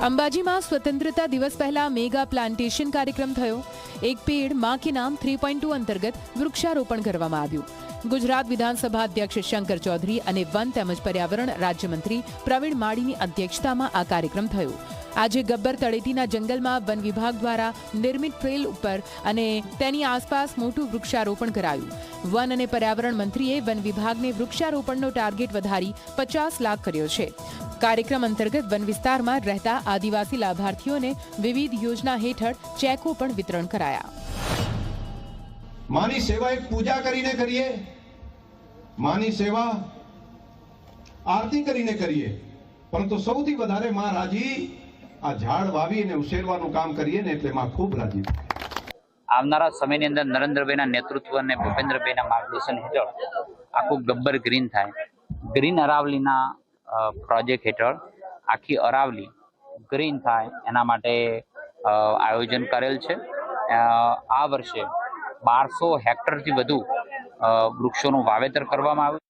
અંબાજીમાં સ્વતંત્રતા દિવસ પહેલા મેગા પ્લાન્ટેશન કાર્યક્રમ થયો। એક પેડ માં કે નામ 3.2 અંતર્ગત વૃક્ષારોપણ કરવામાં આવ્યું। ગુજરાત વિધાનસભા અધ્યક્ષ શંકર ચૌધરી અને વન તેમજ પર્યાવરણ રાજ્યમંત્રી પ્રવીણ માળીની અધ્યક્ષતામાં આ કાર્યક્રમ થયો। આજે ગબ્બર તળેટીના જંગલમાં વન વિભાગ દ્વારા નિર્મિત ટ્રેલ ઉપર અને તેની આસપાસ મોટું વૃક્ષારોપણ કરાયું। વન અને પર્યાવરણ મંત્રીએ વન વિભાગને વૃક્ષારોપણનો ટાર્ગેટ વધારી 50 લાખ કર્યો છે। કાર્યક્રમ અંતર્ગત વન વિસ્તારમાં રહેતા આદિવાસી લાભાર્થીઓને વિવિધ યોજના હેઠળ ચેકો પણ વિતરણ કરાયા। मानी सेवा एक पूजा करीने करिए, मानी सेवा आरती करीने करिए, परंतु सौथी वधारे मां राजी आ झाड़ वावी ने उछेरवानुं काम करिए ने एटले मां खूब राजी। आवनारा समयनी अंदर नरेन्द्रभाईना नेतृत्व ने भूपेन्द्रभाईना मार्गदर्शन हेठळ आखुं गब्बर ग्रीन थाय। ग्रीन अरावलीना प्रोजेक्ट हेठळ आखी अरावली ग्रीन थाय एना माटे आयोजन करेल छे। आ वर्षे 1200 हेक्टर थी वधु वृक्षोनुं वावेतर करवामां आव्युं।